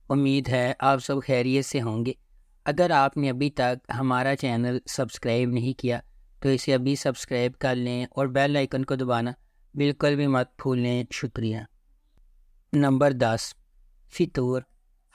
امید ہے آپ سب خیریت سے ہوں گے۔ اگر آپ نے ابھی تک ہمارا چینل سبسکرائب نہیں کیا تو اسے ابھی سبسکرائب کر لیں اور بیل آئیکن کو دبانا بالکل بھی مت بھولیں۔ شکریہ۔ نمبر 10، فطور۔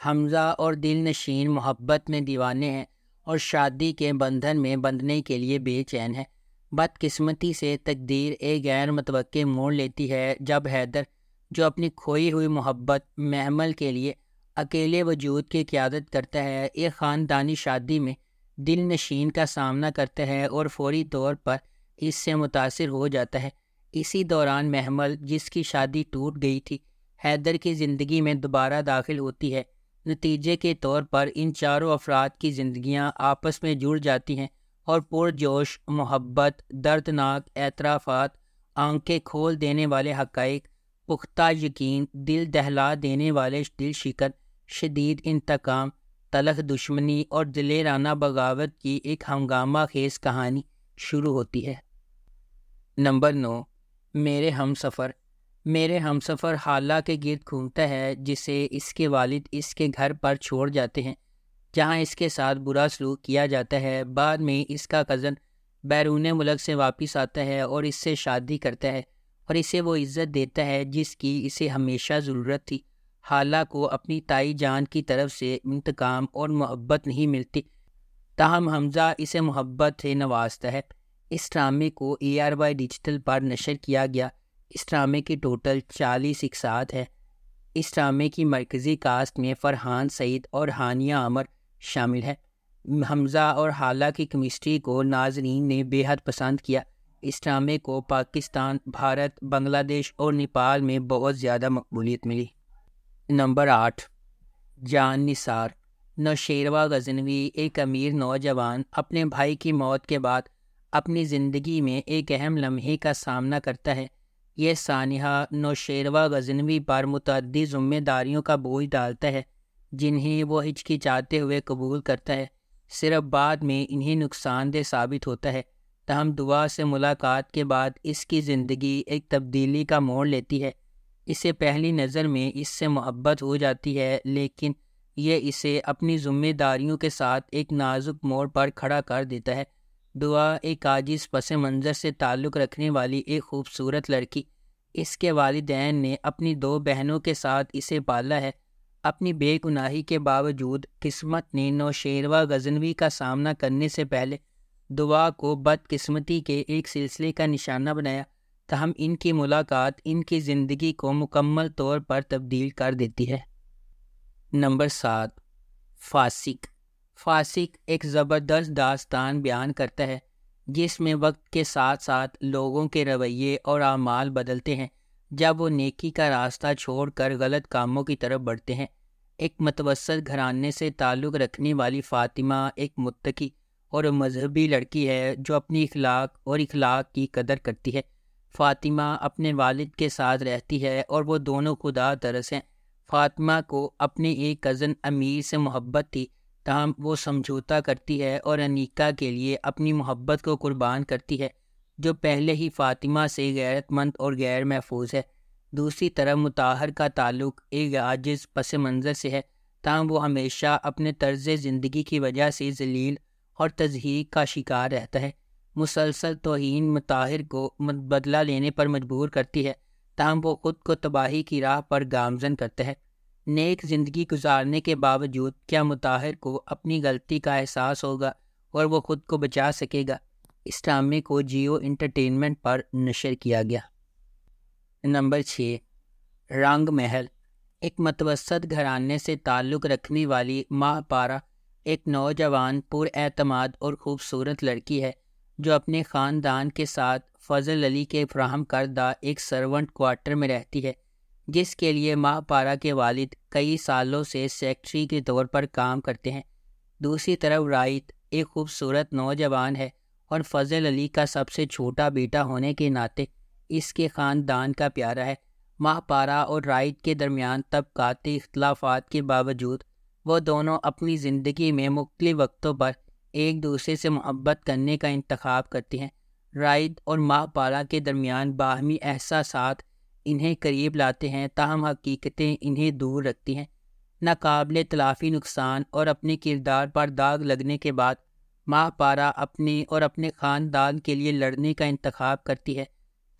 حمزہ اور دل نشین محبت میں دیوانے ہیں اور شادی کے بندھن میں بندھنے کے لیے بے چین ہے۔ بدقسمتی سے تقدیر ایک غیر متوقع موڑ لیتی ہے جب حیدر، جو اپنی کھوئی ہوئی محبت محمل کے لیے اکیلے وجود کی قیادت کرتا ہے، ایک خاندانی شادی میں دل نشین کا سامنا کرتا ہے اور فوری طور پر اس سے متاثر ہو جاتا ہے۔ اسی دوران محمل، جس کی شادی ٹوٹ گئی تھی، حیدر کی زندگی میں دوبارہ داخل ہوتی ہے۔ نتیجے کے طور پر ان چاروں افراد کی زندگیاں آپس میں جڑ جاتی ہیں اور پرجوش محبت، دردناک اعترافات، آنکھیں کھول دینے والے حقائق، پختہ یقین، دل دہلا دینے والے دل شکن، شدید انتقام، تلخ دشمنی اور دلیرانہ بغاوت کی ایک ہنگامہ خیز کہانی شروع ہوتی ہے۔ نمبر 9، میرے ہم سفر۔ میرے ہم سفر حالہ کے گرد گھومتا ہے جسے اس کے والد اس کے گھر پر چھوڑ جاتے ہیں جہاں اس کے ساتھ برا سلوک کیا جاتا ہے۔ بعد میں اس کا کزن بیرون ملک سے واپس آتا ہے اور اس سے شادی کرتا ہے اور اسے وہ عزت دیتا ہے جس کی اسے ہمیشہ ضرورت تھی۔ حالہ کو اپنی تائی جان کی طرف سے انتقام اور محبت نہیں ملتی، تاہم حمزہ اسے محبت سے نوازتا ہے۔ اس ڈرامے کو ARY ڈیجیٹل پر نشر کیا گیا۔ اس ڈرامے کی ٹوٹل 40 اقساط ہے۔ اس ڈرامے کی مرکزی کاسٹ میں فرحان سعید اور ہانیہ عامر شامل ہے۔ حمزہ اور حالہ کی کیمسٹری کو ناظرین نے بے حد پسند کیا۔ اس ڈرامے کو پاکستان، بھارت، بنگلہ دیش اور نیپال میں بہت زیادہ مقبولیت ملی۔ نمبر 8، جان نثار۔ نوشیروہ غزنوی ایک امیر نوجوان اپنے بھائی کی موت کے بعد اپنی زندگی میں ایک اہم لمحے کا سامنا کرتا ہے۔ یہ سانحہ نوشیروہ غزنوی پر متعدد ذمہ داریوں کا بوجھ ڈالتا ہے جنہیں وہ ہچکچاتے ہوئے قبول کرتا ہے، صرف بعد میں انہیں نقصان دہ ثابت ہوتا ہے۔ تاہم دعا سے ملاقات کے بعد اس کی زندگی ایک تبدیلی کا موڑ لیتی ہے۔ اسے پہلی نظر میں اس سے محبت ہو جاتی ہے، لیکن یہ اسے اپنی ذمہ داریوں کے ساتھ ایک نازک موڑ پر کھڑا کر دیتا ہے۔ دعا ایک عاجز پس منظر سے تعلق رکھنے والی ایک خوبصورت لڑکی۔ اس کے والدین نے اپنی 2 بہنوں کے ساتھ اسے پالا ہے۔ اپنی بے گناہی کے باوجود قسمت نے نوشیروہ غزنوی کا سامنا کرنے سے پہلے دعا کو بدقسمتی کے ایک سلسلے کا نشانہ بنایا، تاہم ان کی ملاقات ان کی زندگی کو مکمل طور پر تبدیل کر دیتی ہے۔ نمبر 7، فاسق۔ فاسق ایک زبردست داستان بیان کرتا ہے جس میں وقت کے ساتھ ساتھ لوگوں کے رویے اور اعمال بدلتے ہیں جب وہ نیکی کا راستہ چھوڑ کر غلط کاموں کی طرف بڑھتے ہیں۔ ایک متوسط گھرانے سے تعلق رکھنے والی فاطمہ ایک متقی اور مذہبی لڑکی ہے جو اپنی اخلاق کی قدر کرتی ہے۔ فاطمہ اپنے والد کے ساتھ رہتی ہے اور وہ دونوں خدا ترس ہیں۔ فاطمہ کو اپنے ایک کزن امیر سے محبت تھی، تاہم وہ سمجھوتا کرتی ہے اور انیکا کے لیے اپنی محبت کو قربان کرتی ہے جو پہلے ہی فاطمہ سے غیرت مند اور غیر محفوظ ہے۔ دوسری طرف مطہر کا تعلق ایک عاجز پس منظر سے ہے، تاہم وہ ہمیشہ اپنے طرز زندگی کی وجہ سے ذلیل اور تضحیک کا شکار رہتا ہے۔ مسلسل توہین مطہر کو بدلہ لینے پر مجبور کرتی ہے، تاہم وہ خود کو تباہی کی راہ پر گامزن کرتا ہے۔ نیک زندگی گزارنے کے باوجود کیا مطہر کو اپنی غلطی کا احساس ہوگا اور وہ خود کو بچا سکے گا؟ اس ڈرامے کو جیو انٹرٹینمنٹ پر نشر کیا گیا۔ نمبر 6، رنگ محل۔ ایک متوسط گھرانے سے تعلق رکھنے والی ماہ پارہ ایک نوجوان پر اعتماد اور خوبصورت لڑکی ہے جو اپنے خاندان کے ساتھ فضل علی کے فراہم کردہ ایک سرونٹ کوارٹر میں رہتی ہے، جس کے لیے ماہ پارہ کے والد کئی سالوں سے سیکرٹری کے طور پر کام کرتے ہیں۔ دوسری طرف رائت ایک خوبصورت نوجوان ہے اور فضل علی کا سب سے چھوٹا بیٹا ہونے کے ناطے اس کے خاندان کا پیارا ہے۔ ماہ پارہ اور رائت کے درمیان طبقاتی اختلافات کے باوجود وہ دونوں اپنی زندگی میں مختلف وقتوں پر ایک دوسرے سے محبت کرنے کا انتخاب کرتی ہیں۔ رائت اور ماہ پارہ کے درمیان باہمی احساسات انہیں قریب لاتے ہیں، تاہم حقیقتیں انہیں دور رکھتی ہیں۔ ناقابل تلافی نقصان اور اپنے کردار پر داغ لگنے کے بعد ماہپارہ اپنے اور اپنے خاندان کے لیے لڑنے کا انتخاب کرتی ہے،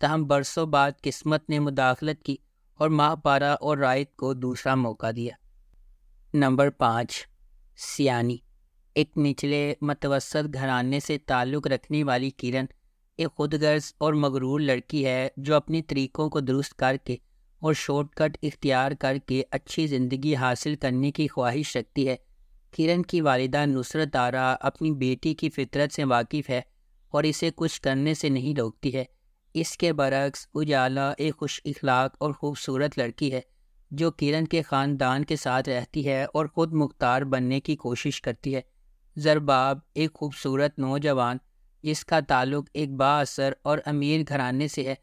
تاہم برسوں بعد قسمت نے مداخلت کی اور ماہپارہ اور رائت کو دوسرا موقع دیا۔ نمبر 5، سیانی۔ ایک نچلے متوسط گھرانے سے تعلق رکھنے والی کرن ایک خود غرض اور مغرور لڑکی ہے جو اپنے طریقوں کو درست کر کے اور شارٹ کٹ اختیار کر کے اچھی زندگی حاصل کرنے کی خواہش رکھتی ہے۔ کرن کی والدہ نصرت آرا اپنی بیٹی کی فطرت سے واقف ہے اور اسے کچھ کرنے سے نہیں روکتی ہے۔ اس کے برعکس اجالا ایک خوش اخلاق اور خوبصورت لڑکی ہے جو کرن کے خاندان کے ساتھ رہتی ہے اور خود مختار بننے کی کوشش کرتی ہے۔ زرباب ایک خوبصورت نوجوان جس کا تعلق ایک بااثر اور امیر گھرانے سے ہے۔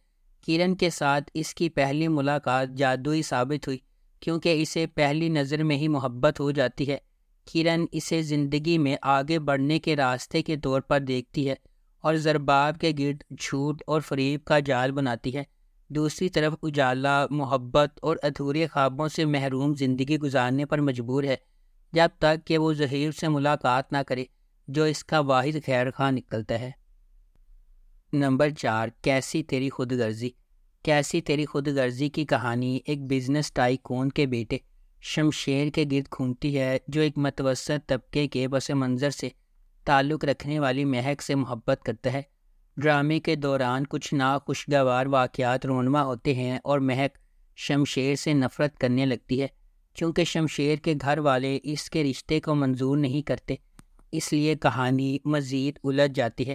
کرن کے ساتھ اس کی پہلی ملاقات جادوئی ثابت ہوئی کیونکہ اسے پہلی نظر میں ہی محبت ہو جاتی ہے۔ کرن اسے زندگی میں آگے بڑھنے کے راستے کے طور پر دیکھتی ہے اور زرباب کے گرد جھوٹ اور فریب کا جال بناتی ہے۔ دوسری طرف اجالا محبت اور ادھورے خوابوں سے محروم زندگی گزارنے پر مجبور ہے جب تک کہ وہ ظہیر سے ملاقات نہ کرے جو اس کا واحد خیر خواہ نکلتا ہے۔ نمبر 4، کیسی تیری خود غرضی۔ کیسی تیری خود غرضی کی کہانی ایک بزنس ٹائکون کے بیٹے شمشیر کے گرد گھومتی ہے جو ایک متوسط طبقے کے پس منظر سے تعلق رکھنے والی مہک سے محبت کرتا ہے۔ ڈرامے کے دوران کچھ ناخوشگوار واقعات رونما ہوتے ہیں اور مہک شمشیر سے نفرت کرنے لگتی ہے۔ چونکہ شمشیر کے گھر والے اس کے رشتے کو منظور نہیں کرتے، اس لیے کہانی مزید الجھ جاتی ہے۔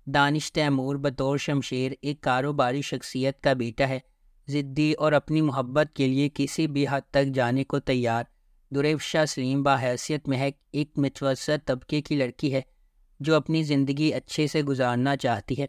دانش تیمور بطور شمشیر ایک کاروباری شخصیت کا بیٹا ہے، ضدی اور اپنی محبت کے لیے کسی بھی حد تک جانے کو تیار۔ دریفشا سلیم بحیثیت مہک ایک متوسط طبقے کی لڑکی ہے جو اپنی زندگی اچھے سے گزارنا چاہتی ہے۔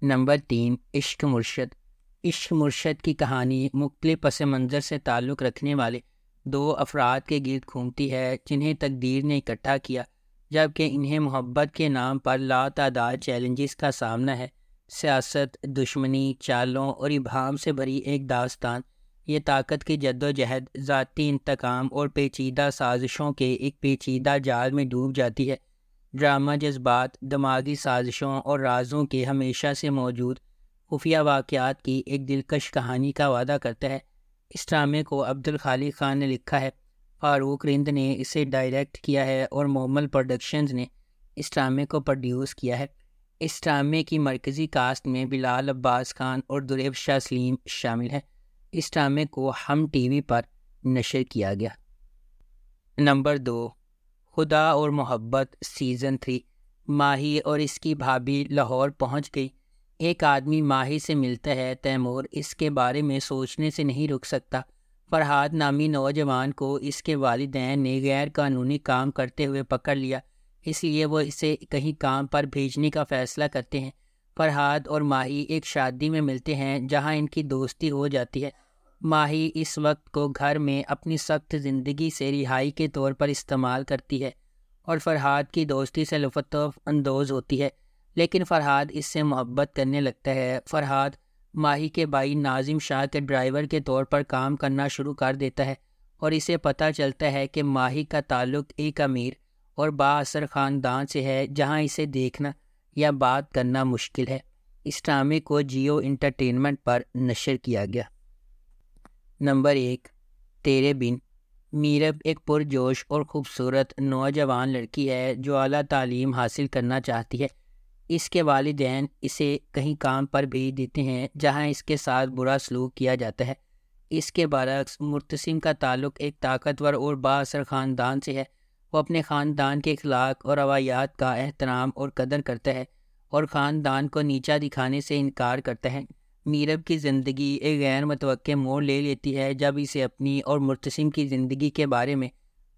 نمبر 3، عشق مرشد۔ عشق مرشد کی کہانی مختلف پس منظر سے تعلق رکھنے والے 2 افراد کے گرد گھومتی ہے جنہیں تقدیر نے اکٹھا کیا جبکہ انہیں محبت کے نام پر لاتعداد چیلنجز کا سامنا ہے۔ سیاست، دشمنی، چالوں اور ابہام سے بھری ایک داستان، یہ طاقت کی جدوجہد، ذاتی انتقام اور پیچیدہ سازشوں کے ایک پیچیدہ جال میں ڈوب جاتی ہے۔ ڈرامہ جذبات، دماغی سازشوں اور رازوں کے ہمیشہ سے موجود خفیہ واقعات کی ایک دلکش کہانی کا وعدہ کرتا ہے۔ اس ڈرامے کو عبدالخالق خان نے لکھا ہے، فاروق رند نے اسے ڈائریکٹ کیا ہے اور مومل پروڈکشنز نے اس ڈرامے کو پروڈیوس کیا ہے۔ اس ڈرامے کی مرکزی کاسٹ میں بلال عباس خان اور دریفشا سلیم شامل ہیں۔ اس ڈرامے کو ہم ٹی وی پر نشر کیا گیا۔ نمبر 2، خدا اور محبت سیزن 3۔ ماہی اور اس کی بھابھی لاہور پہنچ گئی۔ ایک آدمی ماہی سے ملتا ہے، تیمور اس کے بارے میں سوچنے سے نہیں رک سکتا۔ فرحاد نامی نوجوان کو اس کے والدین نے غیر قانونی کام کرتے ہوئے پکڑ لیا، اس لیے وہ اسے کہیں کام پر بھیجنے کا فیصلہ کرتے ہیں۔ فرحاد اور ماہی ایک شادی میں ملتے ہیں جہاں ان کی دوستی ہو جاتی ہے۔ ماہی اس وقت کو گھر میں اپنی سخت زندگی سے رہائی کے طور پر استعمال کرتی ہے اور فرحاد کی دوستی سے لطف اندوز ہوتی ہے، لیکن فرحاد اس سے محبت کرنے لگتا ہے۔ فرحاد ماہی کے بھائی ناظم شاہ کے ڈرائیور کے طور پر کام کرنا شروع کر دیتا ہے اور اسے پتہ چلتا ہے کہ ماہی کا تعلق ایک امیر اور بااثر خاندان سے ہے جہاں اسے دیکھنا یا بات کرنا مشکل ہے۔ اس ڈرامے کو جیو انٹرٹینمنٹ پر نشر کیا گیا۔ نمبر 1، تیرے بن۔ میرب ایک پرجوش اور خوبصورت نوجوان لڑکی ہے جو اعلیٰ تعلیم حاصل کرنا چاہتی ہے۔ اس کے والدین اسے کہیں کام پر بھیج دیتے ہیں جہاں اس کے ساتھ برا سلوک کیا جاتا ہے۔ اس کے برعکس مرتسم کا تعلق ایک طاقتور اور بااثر خاندان سے ہے۔ وہ اپنے خاندان کے اخلاق اور روایات کا احترام اور قدر کرتا ہے اور خاندان کو نیچا دکھانے سے انکار کرتا ہے۔ میرب کی زندگی ایک غیر متوقع موڑ لے لیتی ہے جب اسے اپنی اور مرتسم کی زندگی کے بارے میں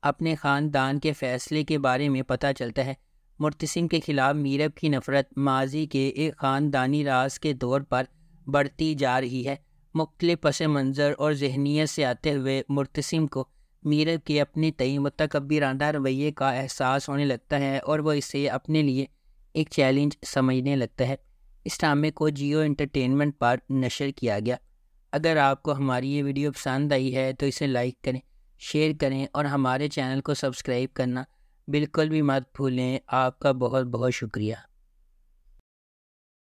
اپنے خاندان کے فیصلے کے بارے میں پتہ چلتا ہے۔ مرتسم کے خلاف میرب کی نفرت ماضی کے ایک خاندانی راز کے طور پر بڑھتی جا رہی ہے۔ مختلف پس منظر اور ذہنیت سے آتے ہوئے مرتسم کو میرب کے اپنے تئیں متکبرانہ رویے کا احساس ہونے لگتا ہے اور وہ اسے اپنے لیے ایک چیلنج سمجھنے لگتا ہے۔ اس ڈرامے کو جیو انٹرٹینمنٹ پر نشر کیا گیا۔ اگر آپ کو ہماری یہ ویڈیو پسند آئی ہے تو اسے لائک کریں، شیئر کریں اور ہمارے چینل کو سبسکرائب کرنا بالکل بھی مت بھولیں۔ آپ کا بہت بہت شکریہ۔